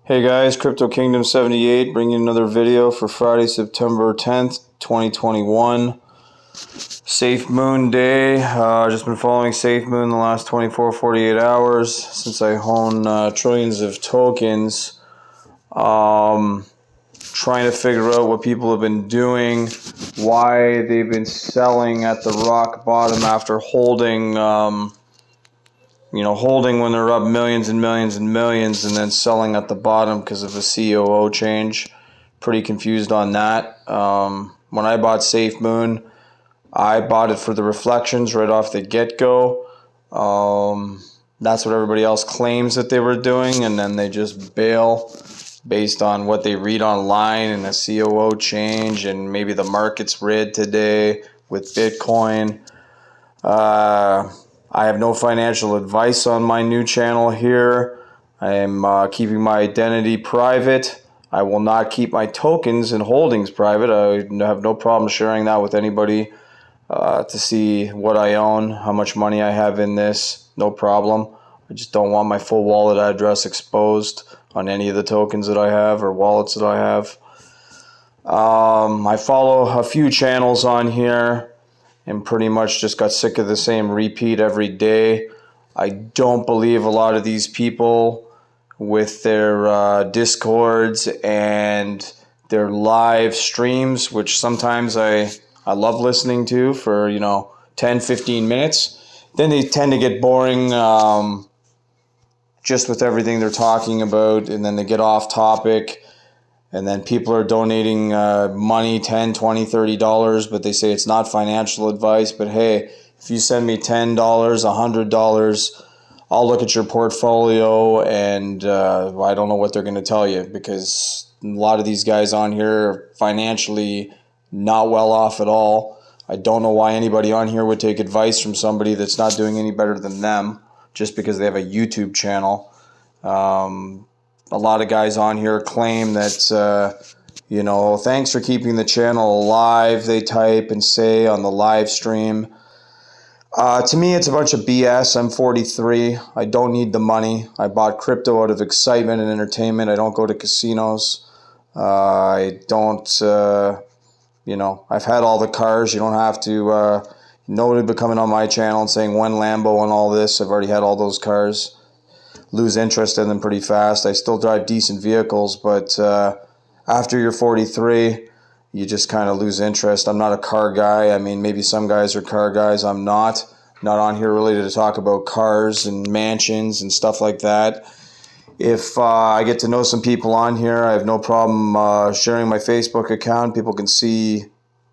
Hey guys, Crypto Kingdom 78 bringing another video for Friday, September 10th, 2021. Safemoon Day. Just been following Safemoon the last 24-48 hours since I own trillions of tokens. Trying to figure out what people have been doing, why they've been selling at the rock bottom after holding holding when they're up millions and millions and millions and then selling at the bottom because of a COO change. Pretty confused on that. When I bought Safemoon, I bought it for the reflections right off the get-go. That's what everybody else claims that they were doing, and then they just bail based on what they read online and a COO change and maybe the market's red today with Bitcoin. I have no financial advice on my new channel here. I am keeping my identity private. I will not keep my tokens and holdings private. I have no problem sharing that with anybody to see what I own, how much money I have in this. No problem. I just don't want my full wallet address exposed on any of the tokens that I have or wallets that I have. I follow a few channels on here and pretty much just got sick of the same repeat every day. I don't believe a lot of these people with their discords and their live streams, which sometimes I love listening to for 10-15 minutes. Then they tend to get boring just with everything they're talking about, and then they get off topic. And then people are donating money, $10, $20, $30, but they say it's not financial advice. But hey, if you send me $10, $100, I'll look at your portfolio, and I don't know what they're going to tell you, because a lot of these guys on here are financially not well off at all. I don't know why anybody on here would take advice from somebody that's not doing any better than them just because they have a YouTube channel. A lot of guys on here claim that, thanks for keeping the channel alive, they type and say on the live stream. To me, it's a bunch of BS. I'm 43. I don't need the money. I bought crypto out of excitement and entertainment. I don't go to casinos. I don't, I've had all the cars. You don't have to, nobody be coming on my channel and saying one Lambo and all this. I've already had all those cars. Lose interest in them pretty fast. I still drive decent vehicles, but after you're 43, you just kind of lose interest. I'm not a car guy. I mean, maybe some guys are car guys. I'm not on here really to talk about cars and mansions and stuff like that. If I get to know some people on here, I have no problem sharing my Facebook account. People can see,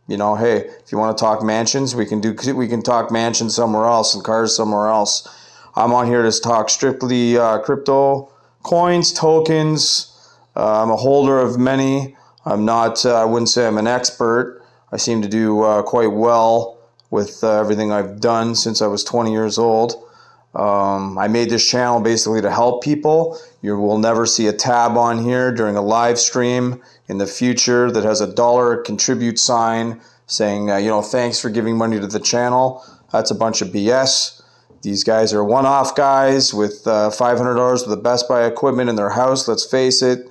hey, if you want to talk mansions, we can talk mansions somewhere else and cars somewhere else. I'm on here to talk strictly crypto, coins, tokens. I'm a holder of many. I'm not, I wouldn't say I'm an expert. I seem to do quite well with everything I've done since I was 20 years old. I made this channel basically to help people. You will never see a tab on here during a live stream in the future that has a dollar contribute sign saying, thanks for giving money to the channel. That's a bunch of BS. These guys are one-off guys with $500 with the Best Buy equipment in their house. Let's face it.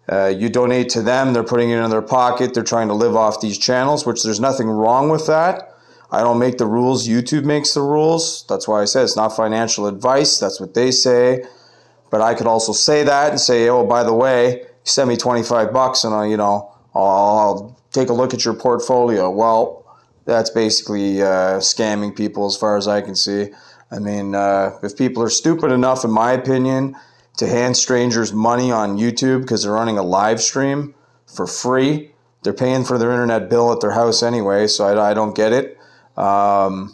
You donate to them, they're putting it in their pocket. They're trying to live off these channels, which there's nothing wrong with that. I don't make the rules. YouTube makes the rules. That's why I said it's not financial advice. That's what they say. But I could also say that and say, oh, by the way, send me $25 and I'll take a look at your portfolio. Well, that's basically scamming people as far as I can see. I mean, if people are stupid enough, in my opinion, to hand strangers money on YouTube because they're running a live stream for free, they're paying for their internet bill at their house anyway, so I don't get it. I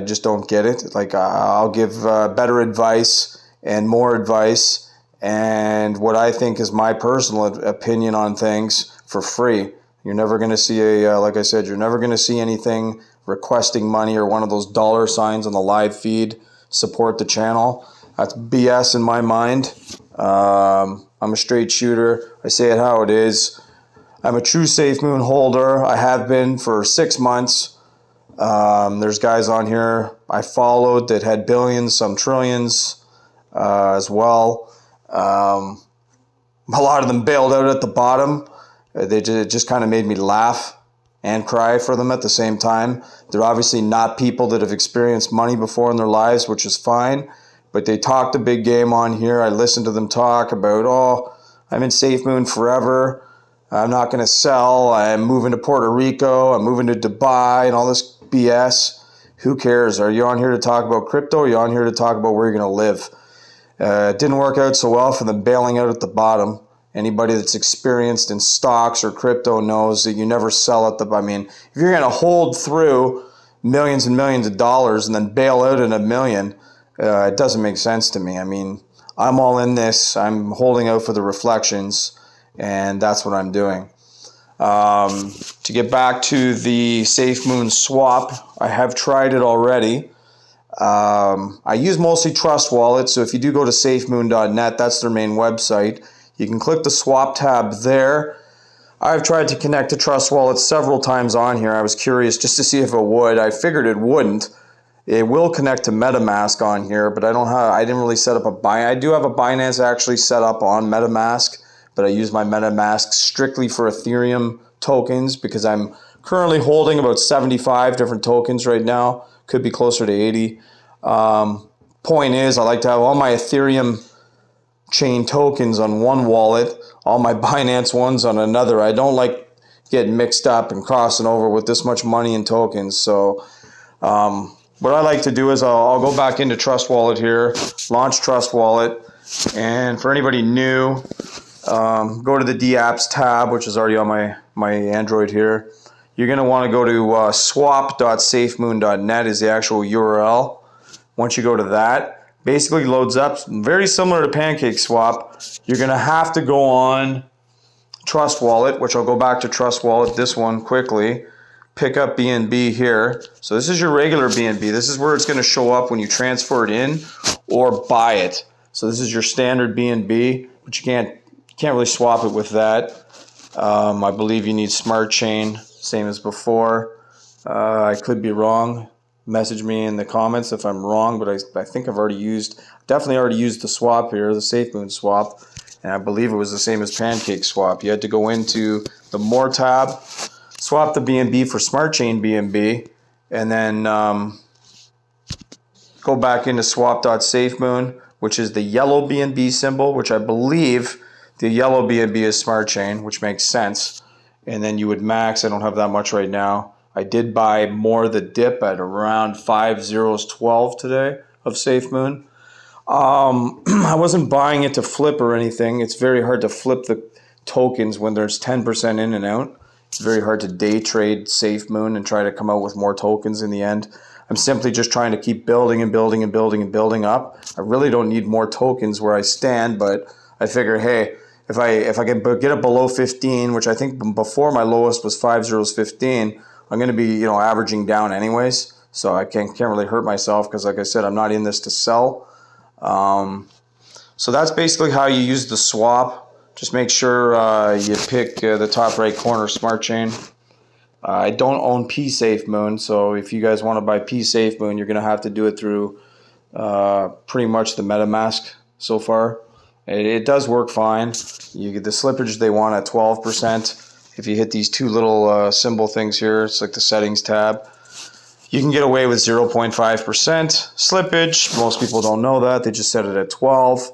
just don't get it. Like, I'll give better advice and more advice and what I think is my personal opinion on things for free. You're never going to see like I said, you're never going to see anything requesting money or one of those dollar signs on the live feed, support the channel. That's BS in my mind. I'm a straight shooter. I say it how it is. I'm a true Safemoon holder. I have been for 6 months. There's guys on here I followed that had billions, some trillions as well. A lot of them bailed out at the bottom. It just kind of made me laugh and cry for them at the same time. They're obviously not people that have experienced money before in their lives, which is fine. But they talked a big game on here. I listened to them talk about, oh, I'm in Safemoon forever. I'm not going to sell. I'm moving to Puerto Rico. I'm moving to Dubai and all this BS. Who cares? Are you on here to talk about crypto? Or are you on here to talk about where you're going to live? It didn't work out so well for them bailing out at the bottom. Anybody that's experienced in stocks or crypto knows that you never sell at the... I mean, if you're going to hold through millions and millions of dollars and then bail out in $1 million, it doesn't make sense to me. I mean, I'm all in this. I'm holding out for the reflections, and that's what I'm doing. To get back to the Safemoon swap, I have tried it already. I use mostly Trust Wallet, so if you do go to safemoon.net, that's their main website. You can click the swap tab there. I've tried to connect to Trust Wallet several times on here. I was curious just to see if it would. I figured it wouldn't. It will connect to MetaMask on here, but I didn't really set up I do have a Binance actually set up on MetaMask, but I use my MetaMask strictly for Ethereum tokens because I'm currently holding about 75 different tokens right now. Could be closer to 80. Point is, I like to have all my Ethereum chain tokens on one wallet, all my Binance ones on another. I don't like getting mixed up and crossing over with this much money in tokens. So what I like to do is I'll go back into Trust Wallet here, launch Trust Wallet, and for anybody new, go to the dApps tab, which is already on my Android here. You're going to want to go to swap.safemoon.net is the actual URL. Once you go to that, basically loads up, very similar to Pancake Swap. You're going to have to go on Trust Wallet, which I'll go back to Trust Wallet, this one quickly. Pick up BNB here. So this is your regular BNB. This is where it's going to show up when you transfer it in or buy it. So this is your standard BNB, but you can't really swap it with that. I believe you need Smart Chain, same as before. I could be wrong. Message me in the comments if I'm wrong, but I think I've definitely already used the swap here, the Safemoon swap, and I believe it was the same as Pancake Swap. You had to go into the More tab, swap the BNB for Smart Chain BNB, and then go back into swap.safemoon, which is the yellow BNB symbol, which I believe the yellow BNB is Smart Chain, which makes sense. And then you would max, I don't have that much right now. I did buy more the dip at around 5.012 today of Safemoon. I wasn't buying it to flip or anything. It's very hard to flip the tokens when there's 10% in and out. It's very hard to day trade Safemoon and try to come out with more tokens in the end. I'm simply just trying to keep building and building and building and building up. I really don't need more tokens where I stand, but I figure, hey, if I can get it below 15, which I think before my lowest was 5.015, I'm going to be, averaging down anyways, so I can't really hurt myself because, like I said, I'm not in this to sell. So that's basically how you use the swap. Just make sure you pick the top right corner Smart Chain. I don't own Safemoon, so if you guys want to buy Safemoon, you're going to have to do it through pretty much the MetaMask so far. It does work fine. You get the slippage they want at 12%. If you hit these two little symbol things here, it's like the settings tab. You can get away with 0.5% slippage. Most people don't know that. They just set it at 12.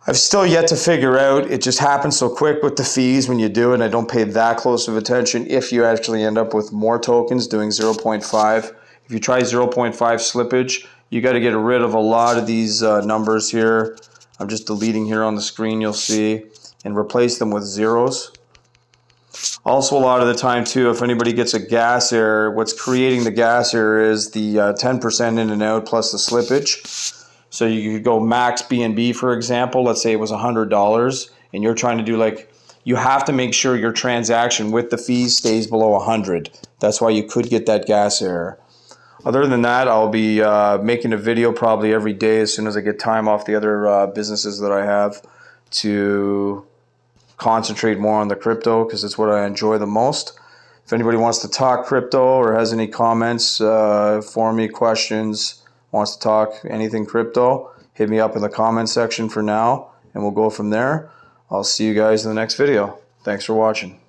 I've still yet to figure out. It just happens so quick with the fees when you do it. And I don't pay that close of attention if you actually end up with more tokens doing 0.5. If you try 0.5 slippage, you got to get rid of a lot of these numbers here. I'm just deleting here on the screen, you'll see, and replace them with zeros. Also, a lot of the time, too, if anybody gets a gas error, what's creating the gas error is the 10% in and out plus the slippage. So you could go max BNB, for example. Let's say it was $100, and you're trying to do you have to make sure your transaction with the fees stays below 100. That's why you could get that gas error. Other than that, I'll be making a video probably every day as soon as I get time off the other businesses that I have to concentrate more on the crypto because it's what I enjoy the most. If anybody wants to talk crypto or has any comments for me, questions, wants to talk anything crypto, hit me up in the comment section for now, and we'll go from there. I'll see you guys in the next video. Thanks for watching.